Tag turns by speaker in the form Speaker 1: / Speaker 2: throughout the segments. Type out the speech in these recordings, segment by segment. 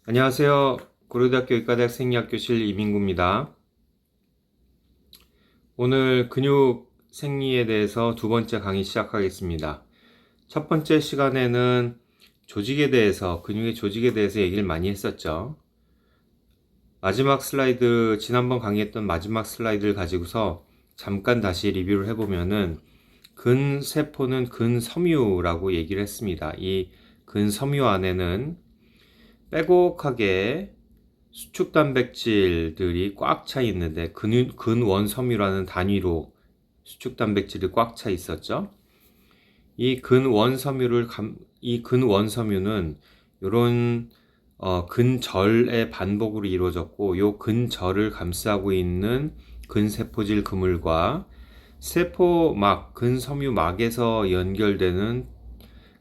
Speaker 1: 안녕하세요. 고려대학교 의과대학 생리학교실 이민구입니다. 오늘 근육 생리에 대해서 두 번째 강의 시작하겠습니다. 첫 번째 시간에는 조직에 대해서, 근육의 조직에 대해서 얘기를 많이 했었죠. 마지막 슬라이드, 지난번 강의했던 마지막 슬라이드를 가지고서 잠깐 다시 리뷰를 해보면은 근세포는 근섬유라고 얘기를 했습니다. 이 근섬유 안에는 빼곡하게 수축 단백질들이 꽉 차 있는데 근원섬유라는 단위로 수축 단백질이 꽉 차 있었죠. 이 근원섬유는 이런 근절의 반복으로 이루어졌고, 요 근절을 감싸고 있는 근세포질 그물과 세포막, 근섬유막에서 연결되는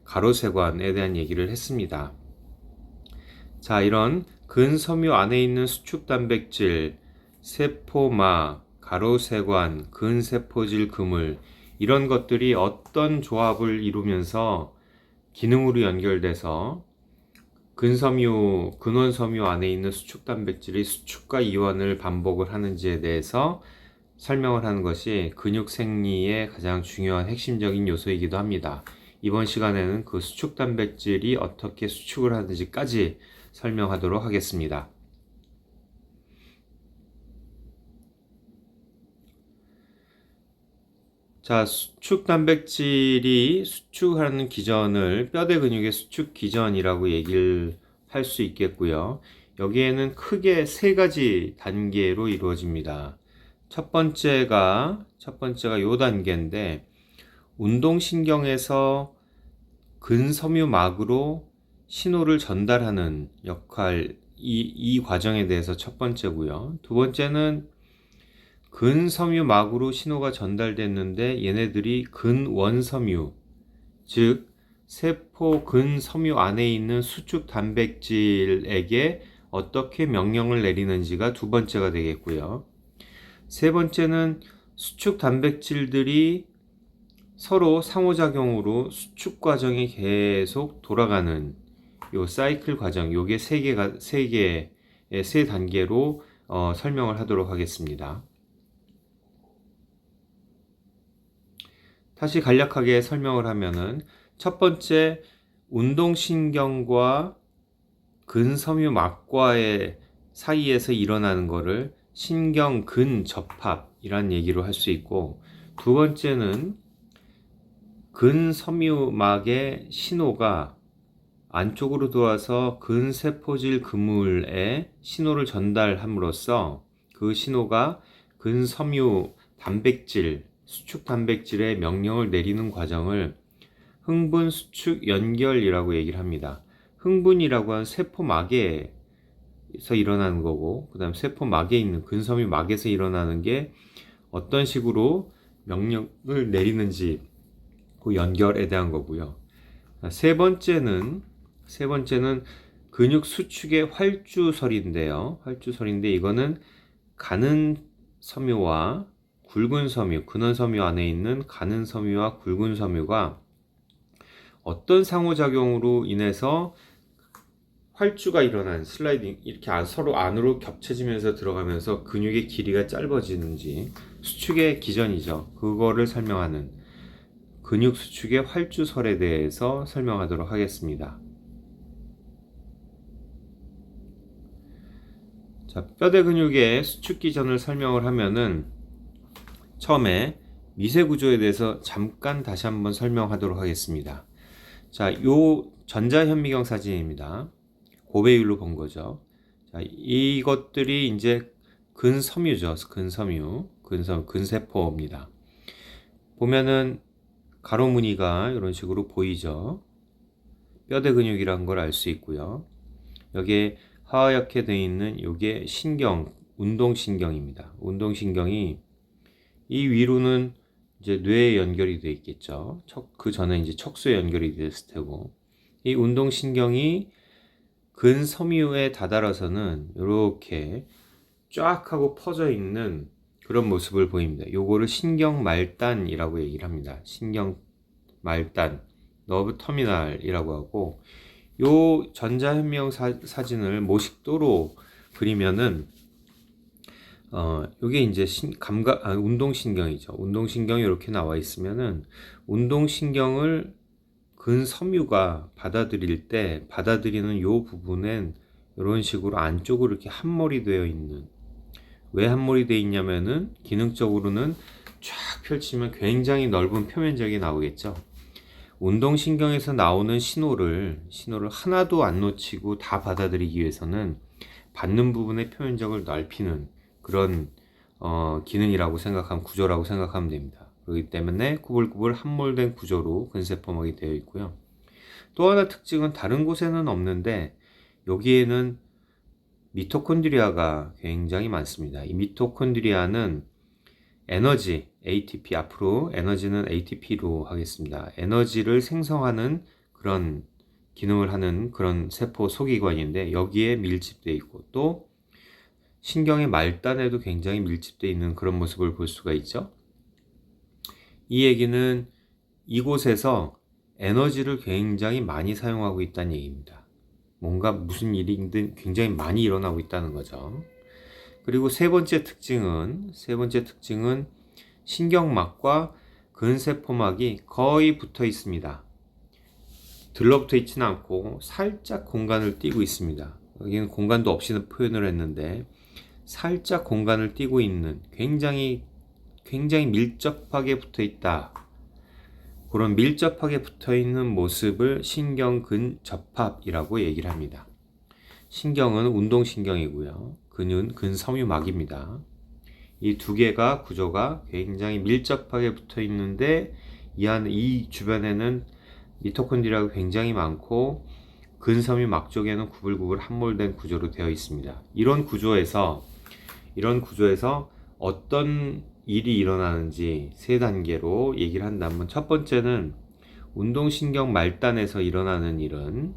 Speaker 1: 가로세관에 대한 얘기를 했습니다. 자, 이런 근섬유 안에 있는 수축 단백질, 세포막, 가로세관, 근세포질 그물, 이런 것들이 어떤 조합을 이루면서 기능으로 연결돼서 근원섬유 안에 있는 수축 단백질이 수축과 이완을 반복을 하는지에 대해서 설명을 하는 것이 근육 생리의 가장 중요한 핵심적인 요소이기도 합니다. 이번 시간에는 그 수축 단백질이 어떻게 수축을 하는지까지 설명하도록 하겠습니다. 자, 수축 단백질이 수축하는 기전을 뼈대 근육의 수축 기전이라고 얘기를 할 수 있겠고요. 여기에는 크게 세 가지 단계로 이루어집니다. 첫 번째가 요 단계인데, 운동신경에서 근섬유막으로 신호를 전달하는 역할, 이 과정에 대해서 첫 번째고요. 두 번째는 근섬유막으로 신호가 전달됐는데 얘네들이 근원섬유, 즉 세포 근섬유 안에 있는 수축 단백질에게 어떻게 명령을 내리는지가 두 번째가 되겠고요. 세 번째는 수축 단백질들이 서로 상호작용으로 수축 과정이 계속 돌아가는 요 사이클 과정, 요게 세 단계로 설명을 하도록 하겠습니다. 다시 간략하게 설명을 하면은, 첫 번째, 운동신경과 근섬유막과의 사이에서 일어나는 거를 신경 근접합이란 얘기로 할 수 있고, 두 번째는 근섬유막의 신호가 안쪽으로 들어와서 근세포질 그물에 신호를 전달함으로써 그 신호가 근섬유 단백질, 수축 단백질에 명령을 내리는 과정을 흥분 수축 연결이라고 얘기를 합니다. 흥분이라고 하는 세포막에서 일어나는 거고, 그 다음 세포막에 있는 근섬유 막에서 일어나는 게 어떤 식으로 명령을 내리는지 그 연결에 대한 거고요. 세 번째는 근육 수축의 활주설인데요. 활주설인데 이거는 가는 섬유와 굵은 섬유, 근원섬유 안에 있는 가는 섬유와 굵은 섬유가 어떤 상호작용으로 인해서 활주가 일어난 슬라이딩, 이렇게 서로 안으로 겹쳐지면서 들어가면서 근육의 길이가 짧아지는지, 수축의 기전이죠. 그거를 설명하는 근육 수축의 활주설에 대해서 설명하도록 하겠습니다. 자, 뼈대 근육의 수축 기전을 설명을 하면은 처음에 미세 구조에 대해서 잠깐 다시 한번 설명하도록 하겠습니다. 자, 요 전자현미경 사진입니다. 고배율로 본 거죠. 자, 이것들이 이제 근섬유죠. 근세포입니다. 보면은 가로 무늬가 이런 식으로 보이죠. 뼈대 근육이란 걸 알 수 있고요. 여기에 하얗게 되어 있는 요게 신경, 운동신경입니다. 운동신경이 이 위로는 이제 뇌에 연결이 되어 있겠죠. 그 전에 이제 척수에 연결이 됐을 테고, 이 운동신경이 근섬유에 다다라서는 이렇게 쫙 하고 퍼져 있는 그런 모습을 보입니다. 요거를 신경말단이라고 얘기를 합니다. 신경말단, 너브 터미널이라고 하고, 요 전자현미경 사진을 모식도로 그리면은 요게 이제 운동신경이죠. 운동신경이 이렇게 나와 있으면은 운동신경을 근섬유가 받아들일 때 받아들이는 요 부분엔 이런 식으로 안쪽으로 이렇게 함몰이 되어 있는, 왜 함몰이 되어 있냐면은 기능적으로는 쫙 펼치면 굉장히 넓은 표면적이 나오겠죠. 운동신경에서 나오는 신호를 하나도 안 놓치고 다 받아들이기 위해서는 받는 부분의 표면적을 넓히는 그런 기능이라고 생각하면, 구조라고 생각하면 됩니다. 그렇기 때문에 구불구불 함몰된 구조로 근세포막이 되어 있고요. 또 하나 특징은 다른 곳에는 없는데 여기에는 미토콘드리아가 굉장히 많습니다. 이 미토콘드리아는 에너지, ATP, 앞으로 에너지는 ATP로 하겠습니다. 에너지를 생성하는 그런 기능을 하는 그런 세포 소기관인데 여기에 밀집되어 있고, 또 신경의 말단에도 굉장히 밀집되어 있는 그런 모습을 볼 수가 있죠. 이 얘기는 이곳에서 에너지를 굉장히 많이 사용하고 있다는 얘기입니다. 뭔가 무슨 일이든 굉장히 많이 일어나고 있다는 거죠. 그리고 세 번째 특징은 신경막과 근세포막이 거의 붙어 있습니다. 들러붙어 있지는 않고 살짝 공간을 띄고 있습니다. 여기는 공간도 없이 표현을 했는데 살짝 공간을 띄고 있는, 굉장히 밀접하게 붙어 있다. 그런 밀접하게 붙어 있는 모습을 신경근접합이라고 얘기를 합니다. 신경은 운동신경이고요. 근은 근섬유막입니다. 이 두 개가 구조가 굉장히 밀접하게 붙어 있는데 이 주변에는 미토콘드리아가 굉장히 많고 근섬유막 쪽에는 구불구불 함몰된 구조로 되어 있습니다. 이런 구조에서 어떤 일이 일어나는지 세 단계로 얘기를 한다면, 첫 번째는 운동신경 말단에서 일어나는 일은,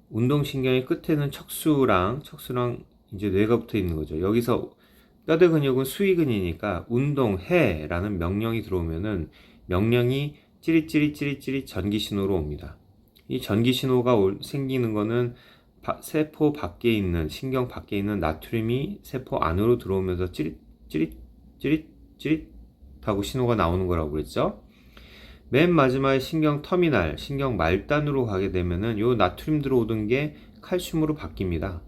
Speaker 1: 운동신경의 끝에는 척수랑 이제 뇌가 붙어 있는 거죠. 여기서 뼈대 근육은 수위근이니까 운동해라는 명령이 들어오면은 명령이 찌릿찌릿 전기신호로 옵니다. 이 전기신호가 생기는 거는 세포 밖에 있는, 신경 밖에 있는 나트륨이 세포 안으로 들어오면서 찌릿 하고 신호가 나오는 거라고 그랬죠. 맨 마지막에 신경 터미널, 신경 말단으로 가게 되면은 요 나트륨 들어오던 게 칼슘으로 바뀝니다.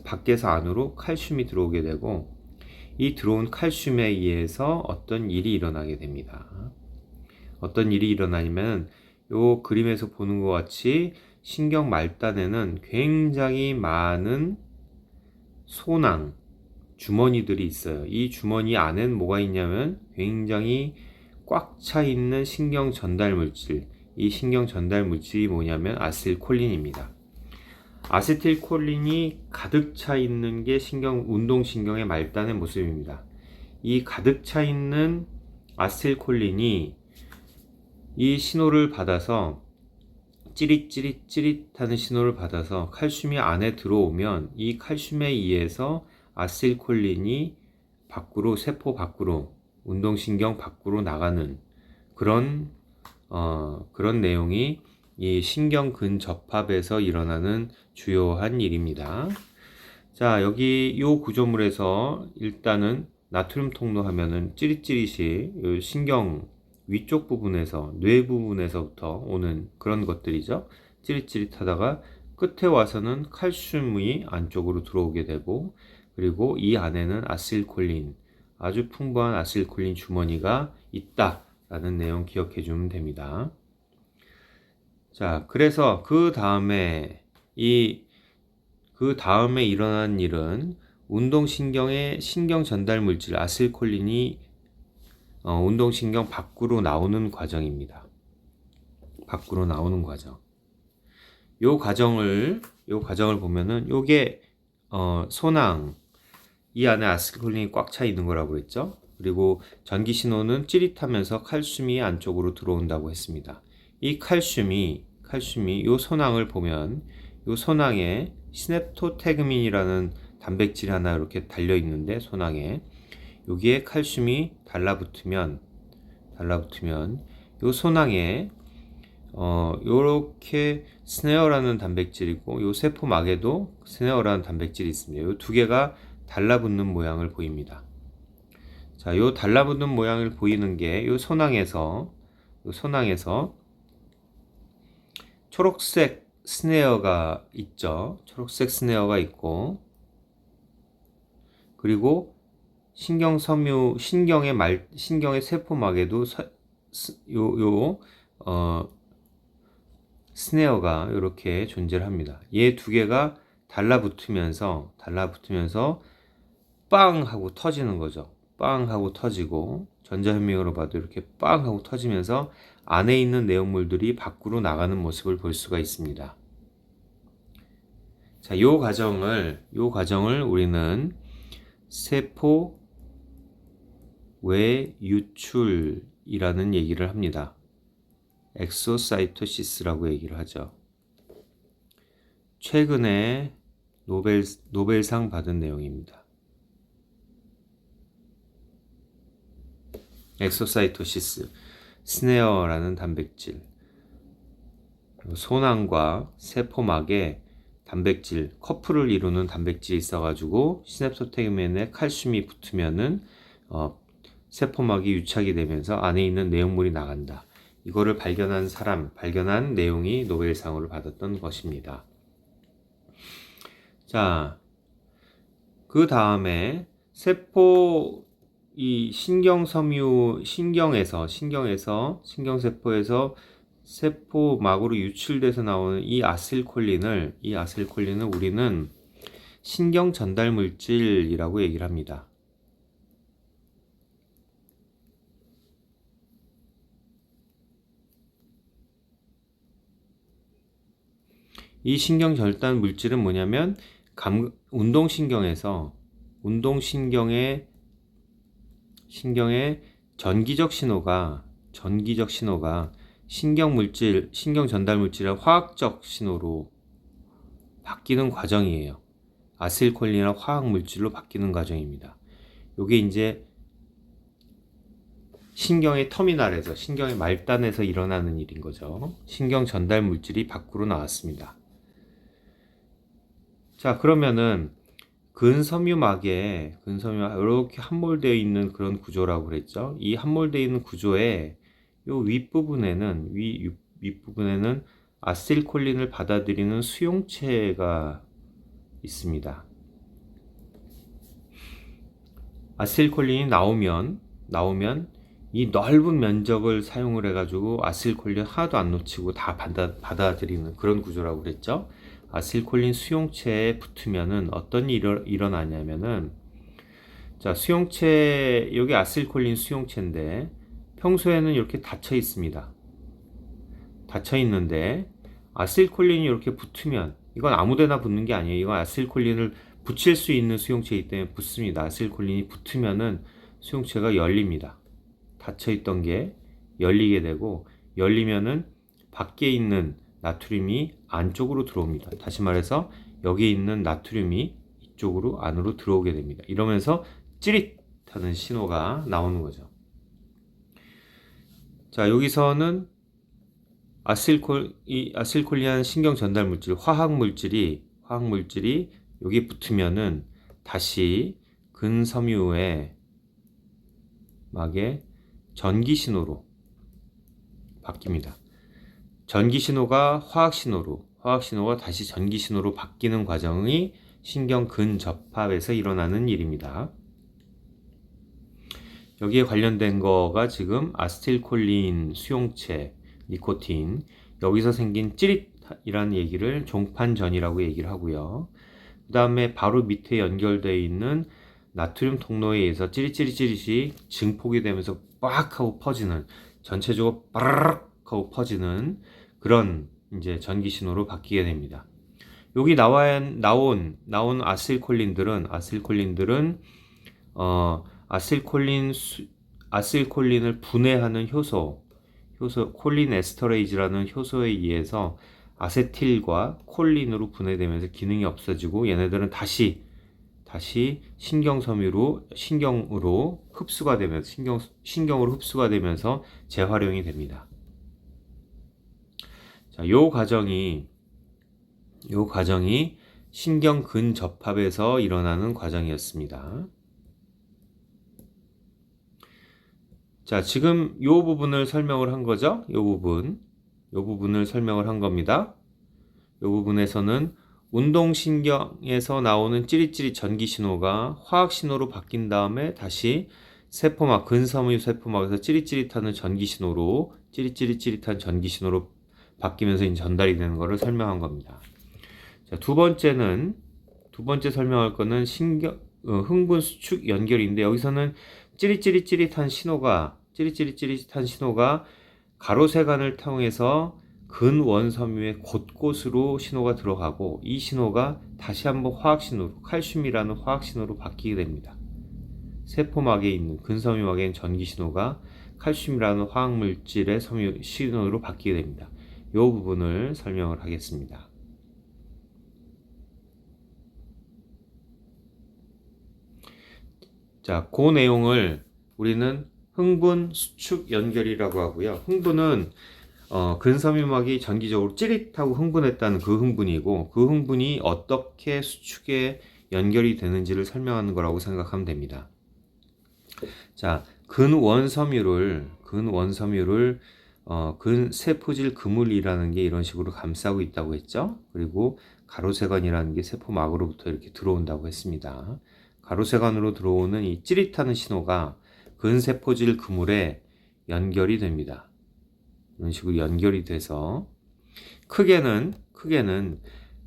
Speaker 1: 밖에서 안으로 칼슘이 들어오게 되고, 이 들어온 칼슘에 의해서 어떤 일이 일어나게 됩니다. 어떤 일이 일어나냐면 요 그림에서 보는 것 같이 신경 말단에는 굉장히 많은 소낭, 주머니들이 있어요. 이 주머니 안엔 뭐가 있냐면 굉장히 꽉 차 있는 신경 전달 물질, 이 신경 전달 물질이 뭐냐면 아세틸콜린입니다. 아세틸콜린이 가득 차 있는 게 운동신경의 말단의 모습입니다. 이 가득 차 있는 아세틸콜린이 이 신호를 받아서 찌릿 하는 신호를 받아서 칼슘이 안에 들어오면 이 칼슘에 의해서 아세틸콜린이 세포 밖으로, 운동신경 밖으로 나가는 그런 내용이 이 신경근접합에서 일어나는 주요한 일입니다. 자, 여기 요 구조물에서 일단은 나트륨 통로 하면은 찌릿찌릿이 신경 위쪽 부분에서, 뇌 부분에서부터 오는 그런 것들이죠. 찌릿찌릿하다가 끝에 와서는 칼슘이 안쪽으로 들어오게 되고, 그리고 이 안에는 아세틸콜린, 아주 풍부한 아세틸콜린 주머니가 있다라는 내용 기억해 주면 됩니다. 자, 그래서 그 다음에 일어난 일은 운동신경의 신경 전달 물질 아세틸콜린이 운동신경 밖으로 나오는 과정입니다. 밖으로 나오는 과정. 요 과정을 보면은 요게 소낭, 이 안에 아세틸콜린이 꽉 차 있는 거라고 했죠. 그리고 전기 신호는 찌릿하면서 칼슘이 안쪽으로 들어온다고 했습니다. 이 칼슘이 요 소낭을 보면 요 소낭에 시냅토테그민이라는 단백질이 하나 이렇게 달려 있는데, 소낭에 여기에 칼슘이 달라붙으면 달라붙으면 요 소낭에 요렇게 스네어라는 단백질이고 요 세포막에도 스네어라는 단백질이 있습니다. 요 두 개가 달라붙는 모양을 보입니다. 자, 요 달라붙는 모양을 보이는 게 요 소낭에서 초록색 스네어가 있죠. 초록색 스네어가 있고, 그리고 신경의 세포막에도 스네어가 이렇게 존재를 합니다. 얘 두 개가 달라붙으면서 빵 하고 터지는 거죠. 빵 하고 터지고, 전자현미경으로 봐도 이렇게 빵 하고 터지면서 안에 있는 내용물들이 밖으로 나가는 모습을 볼 수가 있습니다. 자, 요 과정을 우리는 세포 외 유출이라는 얘기를 합니다. 엑소사이토시스라고 얘기를 하죠. 최근에 노벨상 받은 내용입니다. 엑소사이토시스, 스네어라는 단백질, 소낭과 세포막에 단백질, 커플을 이루는 단백질이 있어가지고 시냅토테그멘에 칼슘이 붙으면은 세포막이 유착이 되면서 안에 있는 내용물이 나간다. 이거를 발견한 내용이 노벨상을 받았던 것입니다. 자, 그 다음에 신경세포에서 세포막으로 유출돼서 나오는 이 아세틸콜린을 우리는 신경 전달 물질이라고 얘기를 합니다. 이 신경 전달 물질은 뭐냐면 운동신경의 전기적 신호가 신경 전달 물질의 화학적 신호로 바뀌는 과정이에요. 아세틸콜린이나 화학 물질로 바뀌는 과정입니다. 요게 이제 신경의 터미널에서, 신경의 말단에서 일어나는 일인 거죠. 신경 전달 물질이 밖으로 나왔습니다. 자, 그러면은 근섬유막에 이렇게 함몰되어 있는 그런 구조라고 그랬죠. 이 함몰되어 있는 구조에 요 윗부분에는 아세틸콜린을 받아들이는 수용체가 있습니다. 아세틸콜린이 나오면 이 넓은 면적을 사용을 해가지고 아세틸콜린 하나도 안 놓치고 다 받아들이는 그런 구조라고 그랬죠. 아세틸콜린 수용체에 붙으면은 어떤 일이 일어나냐면은, 자, 여기 아세틸콜린 수용체인데 평소에는 이렇게 닫혀 있습니다. 닫혀 있는데 아세틸콜린이 이렇게 붙으면, 이건 아무데나 붙는 게 아니에요. 이건 아세틸콜린을 붙일 수 있는 수용체이기 때문에 붙습니다. 아세틸콜린이 붙으면은 수용체가 열립니다. 닫혀 있던 게 열리게 되고, 열리면은 밖에 있는 나트륨이 안쪽으로 들어옵니다. 다시 말해서 여기 있는 나트륨이 이쪽으로 안으로 들어오게 됩니다. 이러면서 찌릿하는 신호가 나오는 거죠. 자, 여기서는 아세틸콜린이라는 신경 전달 물질, 화학 물질이 여기 붙으면은 다시 근섬유의 막에 전기 신호로 바뀝니다. 전기 신호가 화학 신호가 다시 전기 신호로 바뀌는 과정이 신경 근접합에서 일어나는 일입니다. 여기에 관련된 거가 지금 아세틸콜린 수용체, 니코틴, 여기서 생긴 찌릿이라는 얘기를 종판전이라고 얘기를 하고요. 그 다음에 바로 밑에 연결되어 있는 나트륨 통로에 의해서 찌릿이 증폭이 되면서 빡 하고 퍼지는, 전체적으로 빠르륵 하고 퍼지는 그런 이제 전기 신호로 바뀌게 됩니다. 여기 나온 아세틸콜린들은 아세틸콜린을 분해하는 효소 콜린 에스터레이즈라는 효소에 의해서 아세틸과 콜린으로 분해되면서 기능이 없어지고 얘네들은 다시 다시 신경으로 흡수가 되면서 신경으로 흡수가 되면서 재활용이 됩니다. 자, 요 과정이 신경 근접합에서 일어나는 과정이었습니다. 자, 지금 요 부분을 설명을 한 거죠. 요 부분을 설명을 한 겁니다. 요 부분에서는 운동신경에서 나오는 찌릿찌릿 전기신호가 화학신호로 바뀐 다음에 다시 세포막, 근섬유 세포막에서 찌릿찌릿한 전기신호로 바뀌면서 전달이 되는 것을 설명한 겁니다. 자, 두 번째 설명할 거는 흥분 수축 연결인데, 여기서는 찌릿찌릿한 신호가 가로세관을 통해서 근원섬유의 곳곳으로 신호가 들어가고, 이 신호가 다시 한번 화학신호로, 칼슘이라는 화학신호로 바뀌게 됩니다. 세포막에 있는 근섬유막에 있는 전기신호가 칼슘이라는 화학물질의 신호로 바뀌게 됩니다. 이 부분을 설명을 하겠습니다. 자, 그 내용을 우리는 흥분 수축 연결이라고 하고요. 흥분은 근섬유막이 전기적으로 찌릿하고 흥분했다는 그 흥분이고, 그 흥분이 어떻게 수축에 연결이 되는지를 설명하는 거라고 생각하면 됩니다. 자, 근원섬유를 근세포질 그물이라는 게 이런 식으로 감싸고 있다고 했죠. 그리고 가로세관이라는 게 세포막으로부터 이렇게 들어온다고 했습니다. 가로세관으로 들어오는 이 찌릿하는 신호가 근세포질 그물에 연결이 됩니다. 이런 식으로 연결이 돼서 크게는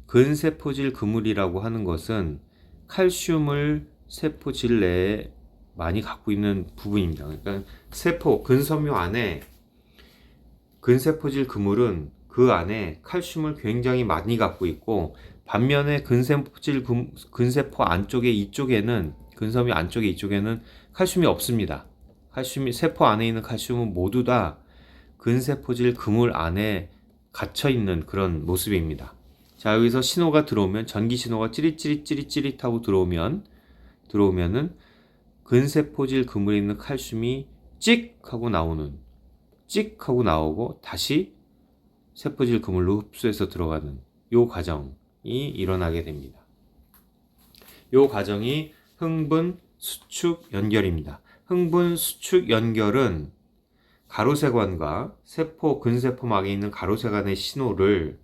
Speaker 1: 근세포질 그물이라고 하는 것은 칼슘을 세포질 내에 많이 갖고 있는 부분입니다. 그러니까 근섬유 안에 근세포질 그물은 그 안에 칼슘을 굉장히 많이 갖고 있고, 반면에 근세포 안쪽에 근섬유 안쪽에 이쪽에는 칼슘이 없습니다. 세포 안에 있는 칼슘은 모두 다 근세포질 그물 안에 갇혀 있는 그런 모습입니다. 자, 여기서 신호가 들어오면, 전기 신호가 찌릿하고 들어오면은 근세포질 그물에 있는 칼슘이 찍 하고 나오고 다시 세포질 그물로 흡수해서 들어가는 요 과정이 일어나게 됩니다. 요 과정이 흥분 수축 연결입니다. 흥분 수축 연결은 가로세관과 근세포막에 있는 가로세관의 신호를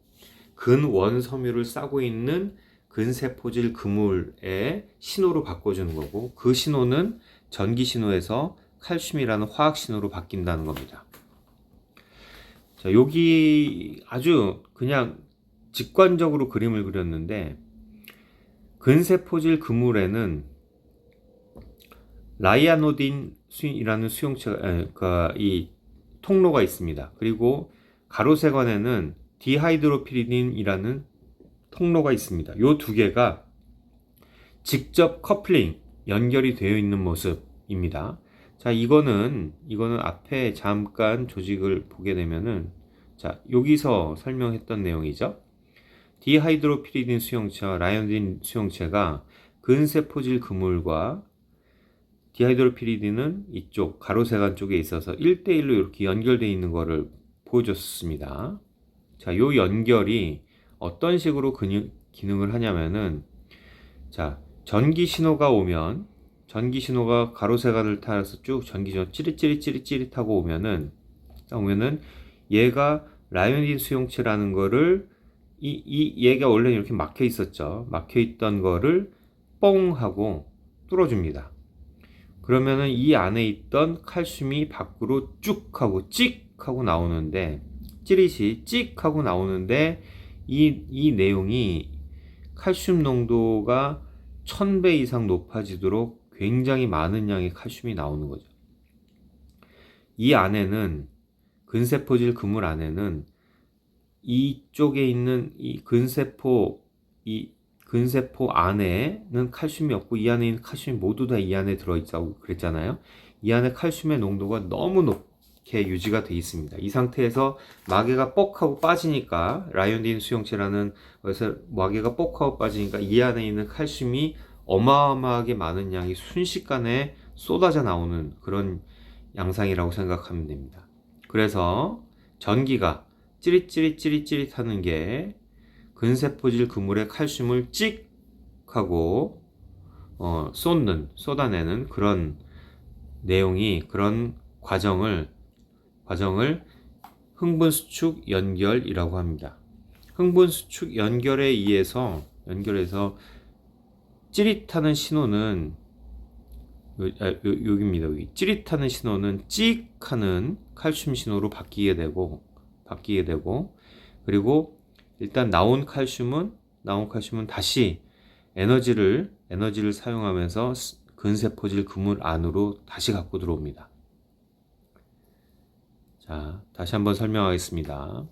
Speaker 1: 근원섬유를 싸고 있는 근세포질 그물의 신호로 바꿔주는 거고, 그 신호는 전기신호에서 칼슘이라는 화학신호로 바뀐다는 겁니다. 자, 여기 아주 그냥 직관적으로 그림을 그렸는데, 근세포질 그물에는 라이아노딘이라는 이 통로가 있습니다. 그리고 가로세관에는 디하이드로피리딘이라는 통로가 있습니다. 이 두 개가 직접 연결이 되어 있는 모습입니다. 자, 이거는 앞에 잠깐 조직을 보게 되면은, 자, 여기서 설명했던 내용이죠. 디하이드로피리딘 수용체와 라이아노딘 수용체가 근세포질 그물과 디하이드로피리딘은 이쪽 가로세관 쪽에 있어서 1대1로 이렇게 연결되어 있는 것을 보여줬습니다. 자, 요 연결이 어떤 식으로 기능을 하냐면은, 자, 전기 신호가 가로세관을 타서 쭉 전기신호 찌릿하고 오면은 얘가 라이아노딘 수용체라는 거를 얘가 원래 이렇게 막혀 있었죠. 막혀 있던 거를 뽕 하고 뚫어줍니다. 그러면은 이 안에 있던 칼슘이 밖으로 쭉 하고 찍 하고 나오는데, 찌릿이 찍 하고 나오는데, 이 내용이 칼슘 농도가 1000배 이상 높아지도록 굉장히 많은 양의 칼슘이 나오는 거죠. 이 안에는, 근세포질 그물 안에는 이쪽에 있는 근세포 안에는 칼슘이 없고, 이 안에 있는 칼슘이 모두 다 이 안에 들어있다고 그랬잖아요. 이 안에 칼슘의 농도가 너무 높게 유지가 되어 있습니다. 이 상태에서 마개가 뻑하고 빠지니까, 라이아노딘 수용체라는 것에서 마개가 뻑하고 빠지니까 이 안에 있는 칼슘이 어마어마하게 많은 양이 순식간에 쏟아져 나오는 그런 양상이라고 생각하면 됩니다. 그래서 전기가 찌릿찌릿 하는 게 근세포질 그물에 칼슘을 찍 하고 쏟아내는 그런 내용이, 그런 과정을 흥분수축 연결이라고 합니다. 흥분수축 연결에 의해서 연결해서 찌릿하는 신호는 여기입니다. 여기 찌릿하는 신호는 찍하는 칼슘 신호로 바뀌게 되고, 그리고 일단 나온 칼슘은 다시 에너지를 사용하면서 근세포질 그물 안으로 다시 갖고 들어옵니다. 자, 다시 한번 설명하겠습니다.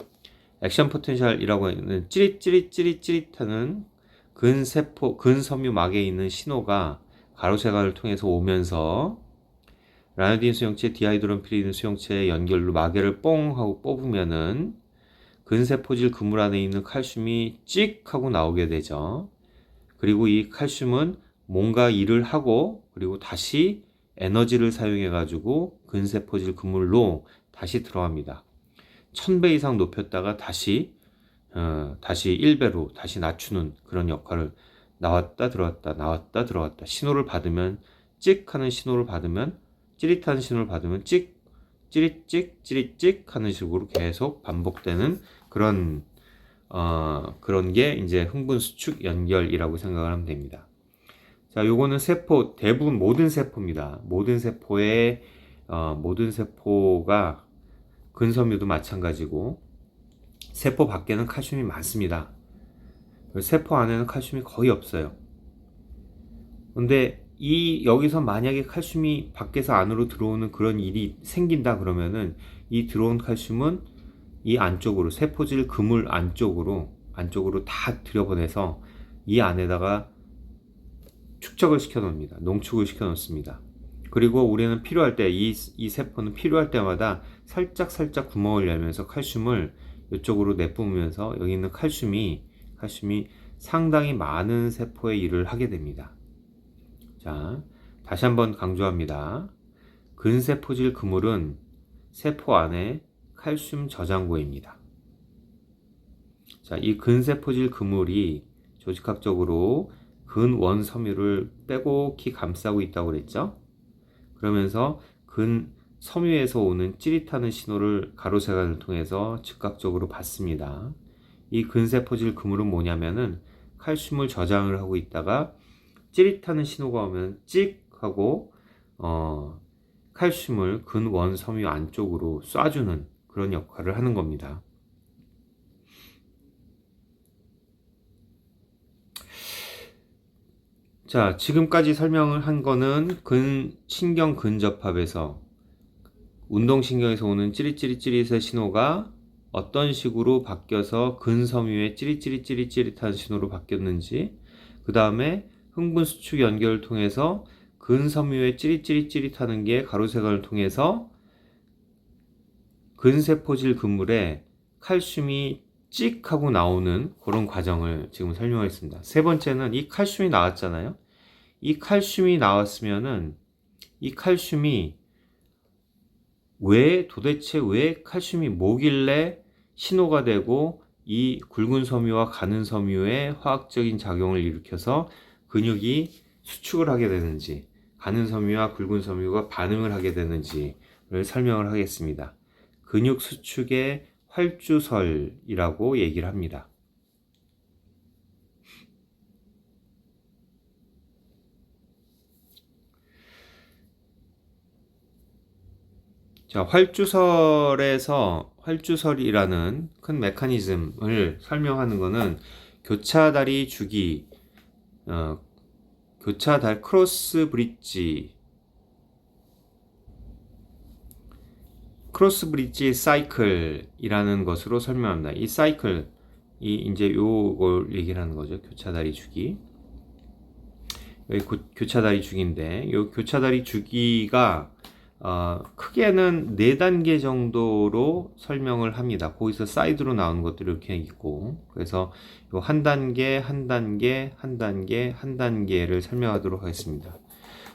Speaker 1: 액션 포텐셜이라고 하는 찌릿하는 근섬유 막에 있는 신호가 가로세관을 통해서 오면서 라노딘 수용체, 디하이드론 피리딘 수용체의 연결로 마개를 뽕 하고 뽑으면은 근세포질 그물 안에 있는 칼슘이 찍 하고 나오게 되죠. 그리고 이 칼슘은 뭔가 일을 하고, 그리고 다시 에너지를 사용해 가지고 근세포질 그물로 다시 들어갑니다. 1000배 이상 높였다가 다시 1배로 다시 낮추는 그런 역할을, 나왔다 들어왔다 신호를 받으면 찍 하는 신호를 받으면, 찌릿하는 신호를 받으면 찌릿 하는 식으로 계속 반복되는 그런 게 이제 흥분수축 연결이라고 생각을 하면 됩니다. 자, 요거는 세포, 대부분 모든 세포입니다. 모든 세포가 근섬유도 마찬가지고, 세포 밖에는 칼슘이 많습니다. 세포 안에는 칼슘이 거의 없어요. 근데 여기서 만약에 칼슘이 밖에서 안으로 들어오는 그런 일이 생긴다 그러면은, 이 들어온 칼슘은 이 안쪽으로, 세포질 그물 안쪽으로 다 들여보내서 이 안에다가 축적을 시켜 놓습니다. 농축을 시켜 놓습니다. 그리고 우리는 필요할 때, 이 세포는 필요할 때마다 살짝 구멍을 열면서 칼슘을 이쪽으로 내뿜으면서 여기 있는 칼슘이 상당히 많은 세포의 일을 하게 됩니다. 자, 다시 한번 강조합니다. 근세포질 그물은 세포 안에 칼슘 저장고입니다. 자, 이 근세포질 그물이 조직학적으로 근원섬유를 빼곡히 감싸고 있다고 그랬죠? 그러면서 근섬유에서 오는 찌릿하는 신호를 가로세관을 통해서 즉각적으로 받습니다. 이 근세포질 그물은 뭐냐면은 칼슘을 저장을 하고 있다가 찌릿하는 신호가 오면 찍 하고 칼슘을 근원섬유 안쪽으로 쏴주는 그런 역할을 하는 겁니다. 자, 지금까지 설명을 한 거는 신경 근접합에서, 운동신경에서 오는 찌릿의 신호가 어떤 식으로 바뀌어서 근섬유의 찌릿한 신호로 바뀌었는지, 그 다음에 흥분수축 연결을 통해서 근섬유의 찌릿하는 게 가로세관을 통해서 근세포질 그물에 칼슘이 찍 하고 나오는 그런 과정을 지금 설명했습니다. 세 번째는 이 칼슘이 나왔잖아요. 이 칼슘이 나왔으면은 이 칼슘이 도대체 왜 칼슘이 뭐길래 신호가 되고 이 굵은 섬유와 가는 섬유의 화학적인 작용을 일으켜서 근육이 수축을 하게 되는지, 가는 섬유와 굵은 섬유가 반응을 하게 되는지를 설명을 하겠습니다. 근육 수축의 활주설이라고 얘기를 합니다. 자, 활주설이라는 큰 메커니즘을 설명하는 것은 교차다리 주기, 크로스 브릿지 사이클이라는 것으로 설명합니다. 이 사이클이 이제 요걸 얘기를 하는 거죠. 교차다리 주기. 여기 교차다리 주기인데, 요 교차다리 주기가 크게는 4단계 정도로 설명을 합니다. 거기서 사이드로 나오는 것들이 이렇게 있고, 그래서 요 한 단계, 한 단계, 한 단계, 한 단계를 설명하도록 하겠습니다.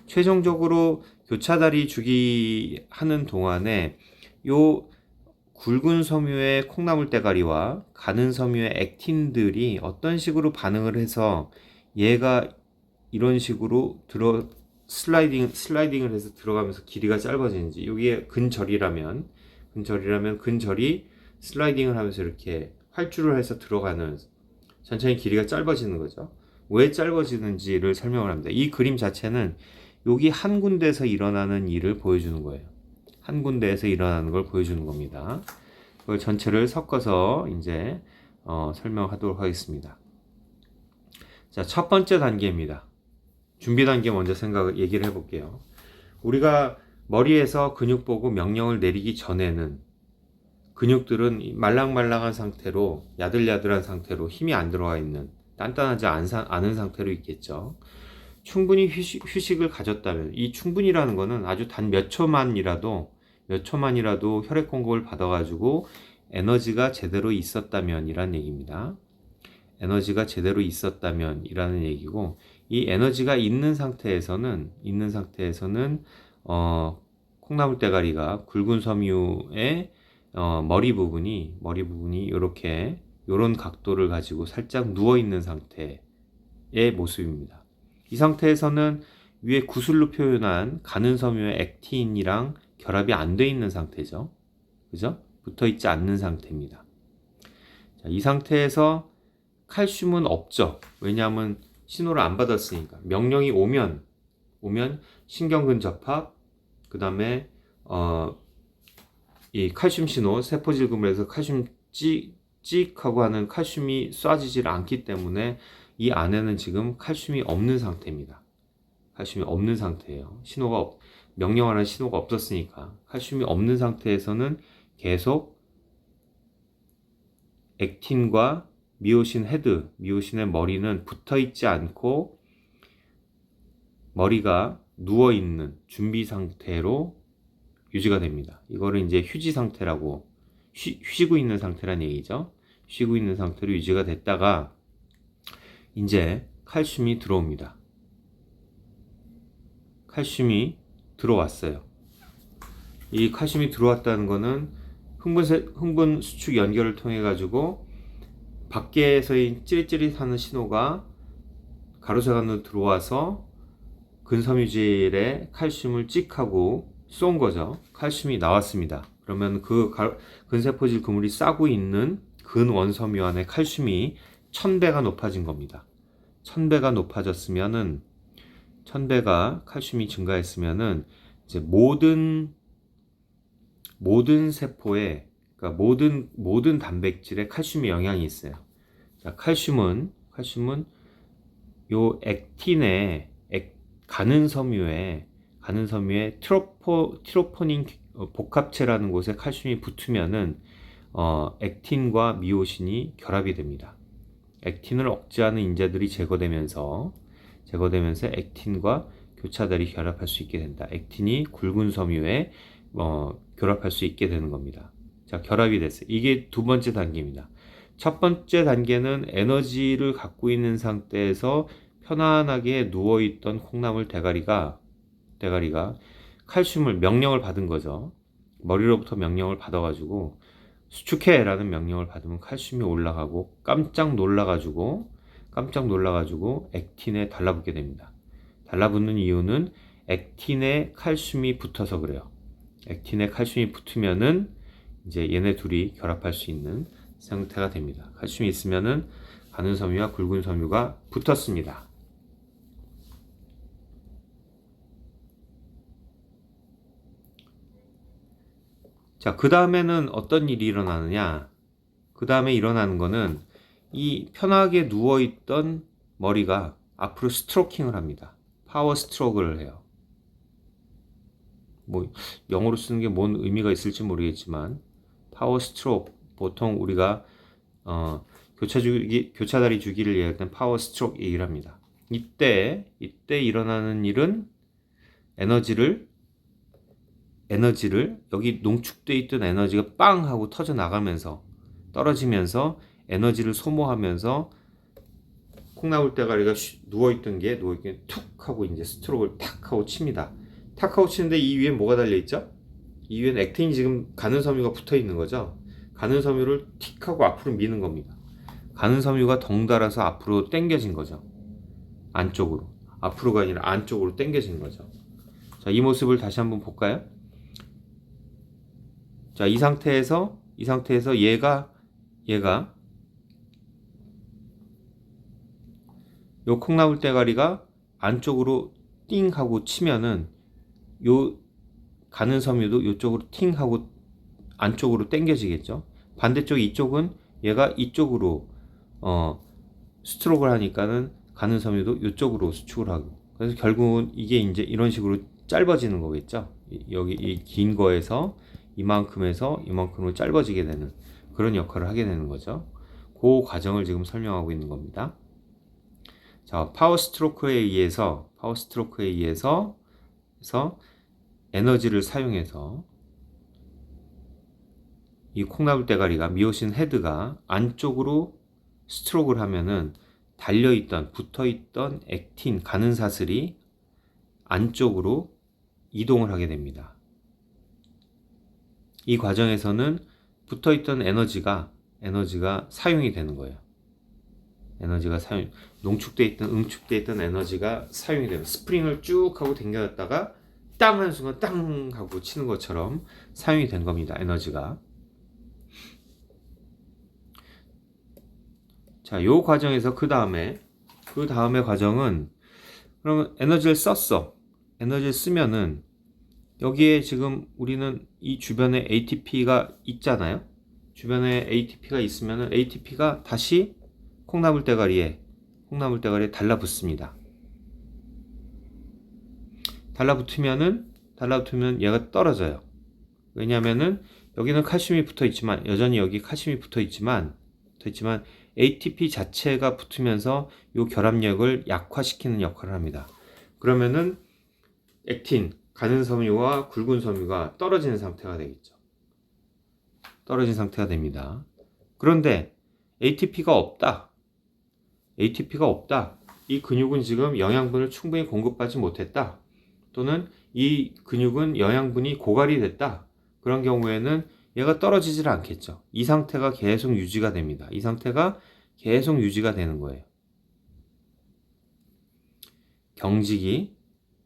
Speaker 1: 최종적으로 교차다리 주기 하는 동안에 요 굵은 섬유의 콩나물 대가리와 가는 섬유의 액틴들이 어떤 식으로 반응을 해서 얘가 이런 식으로 슬라이딩을 해서 들어가면서 길이가 짧아지는지, 여기에 근절이라면 근절이 슬라이딩을 하면서 이렇게 활주를 해서 들어가는, 천천히 길이가 짧아지는 거죠. 왜 짧아지는지를 설명을 합니다. 이 그림 자체는 여기 한 군데에서 일어나는 일을 보여주는 거예요. 한 군데에서 일어나는 걸 보여주는 겁니다. 그걸 전체를 섞어서 이제 설명하도록 하겠습니다. 자, 첫 번째 단계입니다. 준비 단계 먼저 얘기를 해볼게요. 우리가 머리에서 근육 보고 명령을 내리기 전에는 근육들은 말랑말랑한 상태로, 야들야들한 상태로, 힘이 안 들어가 있는, 단단하지 않은 상태로 있겠죠. 충분히 휴식을 가졌다면, 이 충분이라는 거는 아주 단 몇 초만이라도 혈액 공급을 받아가지고 에너지가 제대로 있었다면 이란 얘기입니다. 에너지가 제대로 있었다면 이라는 얘기고, 이 에너지가 있는 상태에서는 콩나물 대가리가 굵은 섬유의 머리 부분이 이렇게 요런 각도를 가지고 살짝 누워 있는 상태의 모습입니다. 이 상태에서는 위에 구슬로 표현한 가는 섬유의 액틴이랑 결합이 안 돼 있는 상태죠. 그죠? 붙어 있지 않는 상태입니다. 자, 이 상태에서 칼슘은 없죠. 왜냐하면 신호를 안 받았으니까. 명령이 오면 신경근 접합, 그 다음에 이 칼슘 신호, 세포질금을 해서 칼슘 찍하고 하는 칼슘이 쏴지질 않기 때문에 이 안에는 지금 칼슘이 없는 상태입니다. 칼슘이 없는 상태예요. 명령하는 신호가 없었으니까. 칼슘이 없는 상태에서는 계속 액틴과 미오신의 머리는 붙어 있지 않고 머리가 누워 있는 준비 상태로 유지가 됩니다. 이거를 이제 휴지 상태라고, 쉬고 있는 상태란 얘기죠. 쉬고 있는 상태로 유지가 됐다가 이제 칼슘이 들어옵니다. 칼슘이 들어왔어요. 이 칼슘이 들어왔다는 거는 흥분 수축 연결을 통해 가지고 밖에서의 찌릿찌릿하는 신호가 가로색 안으로 들어와서 근섬유질에 칼슘을 찍하고 쏜 거죠. 칼슘이 나왔습니다. 그러면 그 근세포질 그물이 싸고 있는 근원섬유 안에 칼슘이 1000배가 높아진 겁니다. 1000배가 높아졌으면은, 1000배가 칼슘이 증가했으면은 이제 모든 세포에, 그러니까 모든 단백질에 칼슘이 영향이 있어요. 자, 칼슘은 요 액틴의 가는 섬유에 트로포닌 복합체라는 곳에 칼슘이 붙으면은 액틴과 미오신이 결합이 됩니다. 액틴을 억제하는 인자들이 제거되면서 액틴과 교차다리 결합할 수 있게 된다. 액틴이 굵은 섬유에 결합할 수 있게 되는 겁니다. 자, 결합이 됐어요. 이게 두 번째 단계입니다. 첫 번째 단계는 에너지를 갖고 있는 상태에서 편안하게 누워있던 콩나물 대가리가 칼슘을 명령을 받은 거죠. 머리로부터 명령을 받아가지고 수축해 라는 명령을 받으면 칼슘이 올라가고 깜짝 놀라가지고 액틴에 달라붙게 됩니다. 달라붙는 이유는 액틴에 칼슘이 붙어서 그래요. 액틴에 칼슘이 붙으면은 이제 얘네 둘이 결합할 수 있는 상태가 됩니다. 칼슘이 있으면은 가는 섬유와 굵은 섬유가 붙었습니다. 자, 그 다음에는 어떤 일이 일어나느냐? 그 다음에 일어나는 거는 이 편하게 누워있던 머리가 앞으로 스트로킹을 합니다. 파워 스트로크를 해요. 뭐 영어로 쓰는 게 뭔 의미가 있을지 모르겠지만 파워 스트로크, 보통 우리가 교차다리 주기를 얘기할 땐 파워 스트로크 얘기를 합니다. 이때 일어나는 일은 에너지를 에너지를 여기 농축돼 있던 에너지가 빵 하고 터져 나가면서 떨어지면서 에너지를 소모하면서 콩나물대가리가 누워있던 게 툭 하고 이제 스트로크를 탁 하고 칩니다. 탁 하고 치는데 이 위에 뭐가 달려있죠? 이 위에는 액틴이 지금 가는 섬유가 붙어 있는 거죠. 가는 섬유를 틱 하고 앞으로 미는 겁니다. 가는 섬유가 덩달아서 앞으로 당겨진 거죠. 안쪽으로. 앞으로가 아니라 안쪽으로 당겨진 거죠. 자, 이 모습을 다시 한번 볼까요? 자, 이 상태에서 얘가 요 콩나물 대가리가 안쪽으로 띵 하고 치면은 요 가는 섬유도 요쪽으로 팅 하고 안쪽으로 당겨지겠죠. 반대쪽 이쪽은 얘가 이쪽으로 스트로크를 하니까는 가는 섬유도 이쪽으로 수축을 하고, 그래서 결국은 이게 이제 이런 식으로 짧아지는 거겠죠. 여기 이 긴 거에서 이만큼에서 이만큼으로 짧아지게 되는 그런 역할을 하게 되는 거죠. 그 과정을 지금 설명하고 있는 겁니다. 자, 파워 스트로크에 의해서 에너지를 사용해서 이 콩나물 대가리가 미오신 헤드가 안쪽으로 스트로크를 하면은 달려있던 붙어있던 액틴 가는 사슬이 안쪽으로 이동을 하게 됩니다. 이 과정에서는 붙어있던 에너지가 사용이 되는 거예요. 응축돼 있던 에너지가 사용이 되는, 스프링을 쭉 하고 당겨놨다가 땅 하는 순간 땅 하고 치는 것처럼 사용이 된 겁니다. 에너지가. 자, 요 과정에서 그 다음에 과정은, 그러면 에너지를 썼어. 에너지를 쓰면은 여기에 지금 우리는 이 주변에 ATP가 있잖아요. 주변에 ATP가 있으면은 ATP가 다시 콩나물 대가리에 달라붙습니다. 달라붙으면 얘가 떨어져요. 왜냐면은 여기는 칼슘이 붙어 있지만, 여전히 여기 칼슘이 붙어 있지만 ATP 자체가 붙으면서 이 결합력을 약화시키는 역할을 합니다. 그러면은 액틴, 가는 섬유와 굵은 섬유가 떨어지는 상태가 되겠죠. 떨어진 상태가 됩니다. 그런데 ATP가 없다. 이 근육은 지금 영양분을 충분히 공급받지 못했다. 또는 이 근육은 영양분이 고갈이 됐다. 그런 경우에는 얘가 떨어지질 않겠죠. 이 상태가 계속 유지가 됩니다. 이 상태가 계속 유지가 되는 거예요. 경직이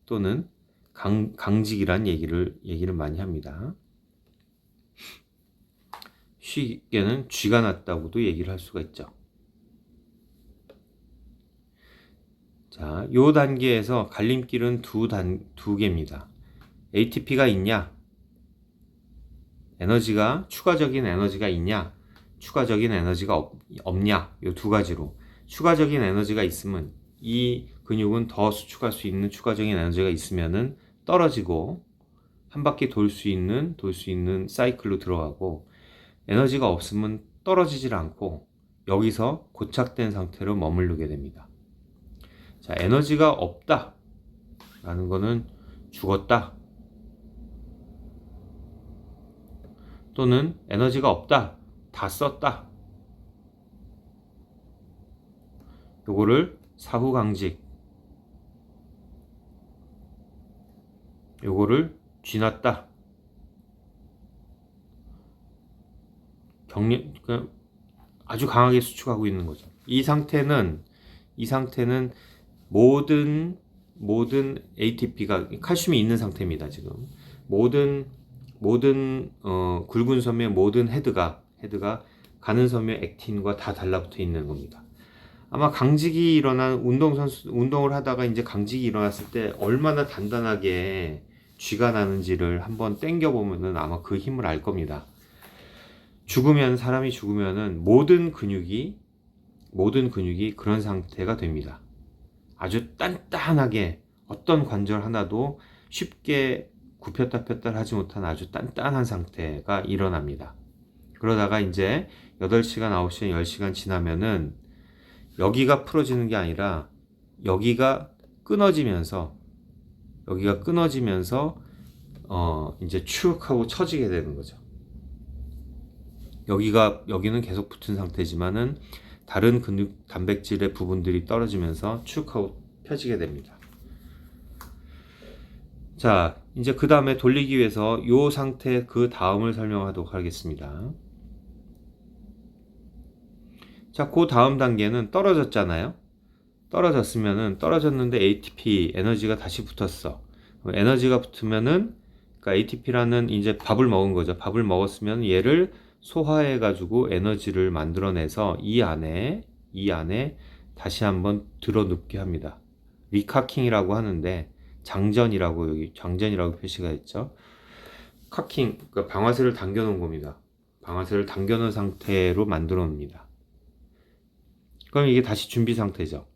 Speaker 1: 또는 강직이란 얘기를 많이 합니다. 쉽게는 쥐가 났다고도 얘기를 할 수가 있죠. 자, 요 단계에서 갈림길은 두 개입니다. ATP가 있냐? 추가적인 에너지가 있냐? 추가적인 에너지가 없냐? 요 두 가지로. 추가적인 에너지가 있으면 이 근육은 더 수축할 수 있는 추가적인 에너지가 있으면은 떨어지고 한 바퀴 돌 수 있는 사이클로 들어가고, 에너지가 없으면 떨어지질 않고 여기서 고착된 상태로 머무르게 됩니다. 자, 에너지가 없다 라는 거는 죽었다, 또는 에너지가 없다, 다 썼다. 요거를 사후강직, 요거를 쥐났다, 아주 강하게 수축하고 있는 거죠. 이 상태는 모든 ATP가 칼슘이 있는 상태입니다. 지금 모든 굵은 섬유의 모든 헤드가 가는 섬유의 액틴과 다 달라붙어 있는 겁니다. 아마 강직이 일어난 운동을 하다가 이제 강직이 일어났을 때 얼마나 단단하게 쥐가 나는지를 한번 당겨 보면은 아마 그 힘을 알 겁니다. 사람이 죽으면은 모든 근육이 그런 상태가 됩니다. 아주 단단하게, 어떤 관절 하나도 쉽게 굽혔다 폈다 하지 못한 아주 단단한 상태가 일어납니다. 그러다가 이제 8시간, 9시간, 10시간 지나면은 여기가 풀어지는 게 아니라 여기가 끊어지면서 이제 축 하고 처지게 되는 거죠. 여기는 계속 붙은 상태지만은 다른 근육 단백질의 부분들이 떨어지면서 축 하고 펴지게 됩니다. 자, 이제 그 다음에 돌리기 위해서 이 상태 그 다음을 설명하도록 하겠습니다. 자, 그 다음 단계는 떨어졌잖아요. 떨어졌는데 ATP 에너지가 다시 붙었어. 에너지가 붙으면은 그러니까 ATP라는 이제 밥을 먹은 거죠. 밥을 먹었으면 얘를 소화해 가지고 에너지를 만들어내서 이 안에 다시 한번 들어눕게 합니다. 리카킹이라고 하는데 여기 장전이라고 표시가 있죠. 카킹, 그러니까 방아쇠를 당겨 놓은 겁니다. 방아쇠를 당겨 놓은 상태로 만들어 놉니다. 그럼 이게 다시 준비 상태죠.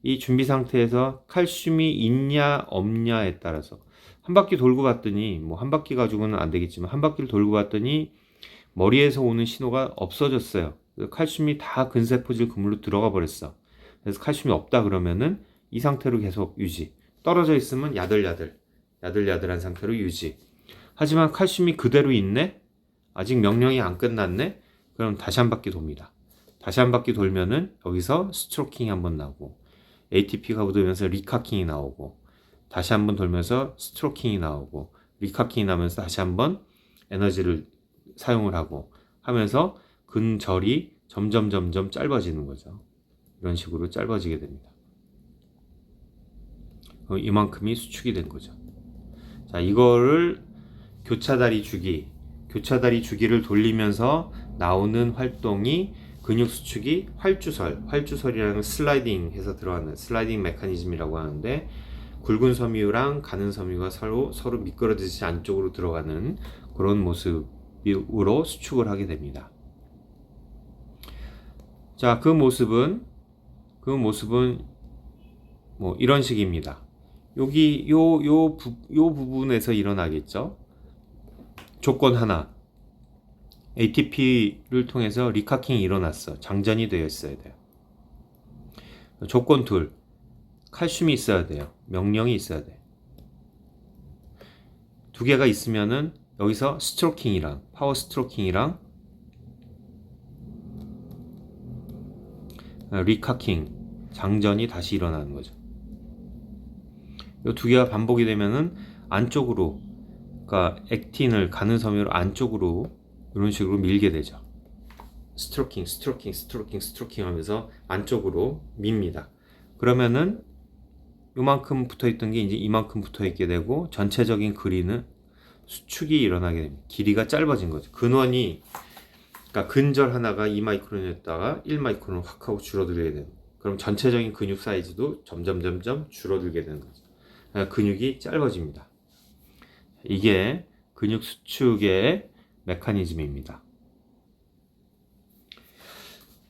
Speaker 1: 이 준비 상태에서 칼슘이 있냐 없냐에 따라서 한 바퀴 돌고 봤더니 한 바퀴 가지고는 안 되겠지만 한 바퀴를 돌고 봤더니 머리에서 오는 신호가 없어졌어요. 칼슘이 다 근세포질 그물로 들어가 버렸어. 그래서 칼슘이 없다 그러면은 이 상태로 계속 유지. 떨어져 있으면 야들야들한 상태로 유지. 하지만 칼슘이 그대로 있네? 아직 명령이 안 끝났네? 그럼 다시 한 바퀴 돕니다. 다시 한 바퀴 돌면은 여기서 스트로킹이 한번 나오고 ATP가 붙으면서 리카킹이 나오고 다시 한번 돌면서 스트로킹이 나오고 리카킹이 나면서 다시 한번 에너지를 사용을 하고 하면서 근절이 점점 짧아지는 거죠. 이런 식으로 짧아지게 됩니다. 이만큼이 수축이 된 거죠. 자, 이거를 교차다리 주기를 돌리면서 나오는 활동이 근육 수축이 활주설이라는 슬라이딩 해서 들어가는 슬라이딩 메커니즘이라고 하는데 굵은 섬유랑 가는 섬유가 서로 미끄러지지 안쪽으로 들어가는 그런 모습으로 수축을 하게 됩니다. 자, 그 모습은 이런 식입니다. 여기 요 부분에서 일어나겠죠. 조건 하나. ATP를 통해서 리카킹이 일어났어. 장전이 되어 있어야 돼요. 조건 둘. 칼슘이 있어야 돼요. 명령이 있어야 돼요. 두 개가 있으면은 여기서 파워 스트로킹이랑 리카킹, 장전이 다시 일어나는 거죠. 이 두 개가 반복이 되면은 안쪽으로, 그러니까 액틴을 가는 섬유를 안쪽으로 이런 식으로 밀게 되죠. 스트로킹 하면서 안쪽으로 밉니다. 그러면은 요만큼 붙어있던 게 이제 이만큼 붙어있게 되고 전체적인 그리는 수축이 일어나게 됩니다. 길이가 짧아진 거죠. 그러니까 근절 하나가 2마이크론이었다가 1마이크론 확 하고 줄어들게 되는. 그럼 전체적인 근육 사이즈도 점점 줄어들게 되는 거죠. 그러니까 근육이 짧아집니다. 이게 근육 수축의 메커니즘입니다.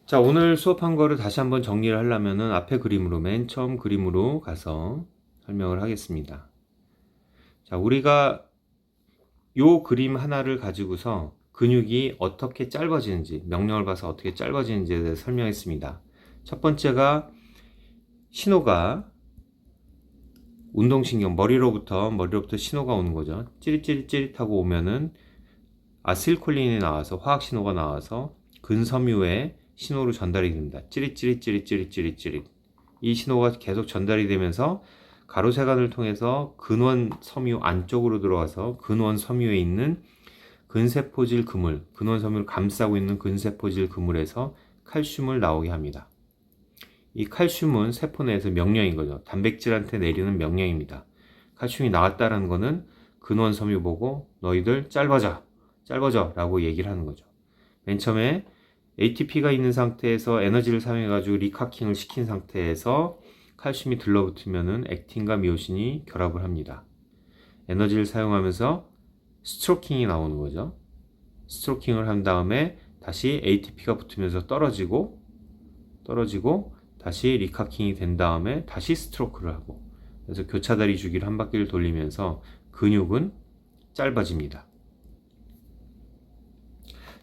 Speaker 1: 자, 오늘 수업한 거를 다시 한번 정리를 하려면은 앞에 그림으로, 맨 처음 그림으로 가서 설명을 하겠습니다. 자, 우리가 요 그림 하나를 가지고서 근육이 어떻게 짧아지는지, 명령을 봐서 어떻게 짧아지는지에 대해서 설명했습니다. 첫 번째가 신호가 운동신경, 머리로부터 신호가 오는 거죠. 찌릿하고 오면은 아세틸콜린이 나와서 화학 신호가 나와서 근섬유에 신호로 전달이 됩니다. 찌릿. 이 신호가 계속 전달이 되면서 가로세관을 통해서 근원 섬유 안쪽으로 들어가서 근원 섬유에 있는 근세포질 그물, 근원 섬유를 감싸고 있는 근세포질 그물에서 칼슘을 나오게 합니다. 이 칼슘은 세포 내에서 명령인 거죠. 단백질한테 내리는 명령입니다. 칼슘이 나왔다는 거는 근원 섬유 보고 너희들 짧아져 라고 얘기를 하는 거죠. 맨 처음에 ATP가 있는 상태에서 에너지를 사용해 가지고 리카킹을 시킨 상태에서 칼슘이 들러붙으면은 액틴과 미오신이 결합을 합니다. 에너지를 사용하면서 스트로킹이 나오는 거죠. 스트로킹을 한 다음에 다시 ATP가 붙으면서 떨어지고 다시 리카킹이 된 다음에 다시 스트로크를 하고, 그래서 교차다리 주기를 한 바퀴를 돌리면서 근육은 짧아집니다.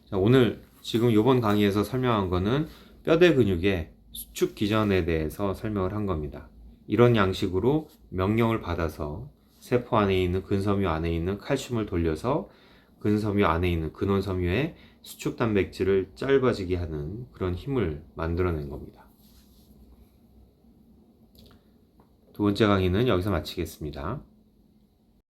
Speaker 1: 자, 오늘 지금 이번 강의에서 설명한 거는 뼈대 근육의 수축 기전에 대해서 설명을 한 겁니다. 이런 양식으로 명령을 받아서 세포 안에 있는 근섬유 안에 있는 칼슘을 돌려서 근섬유 안에 있는 근원섬유의 수축 단백질을 짧아지게 하는 그런 힘을 만들어낸 겁니다. 두 번째 강의는 여기서 마치겠습니다.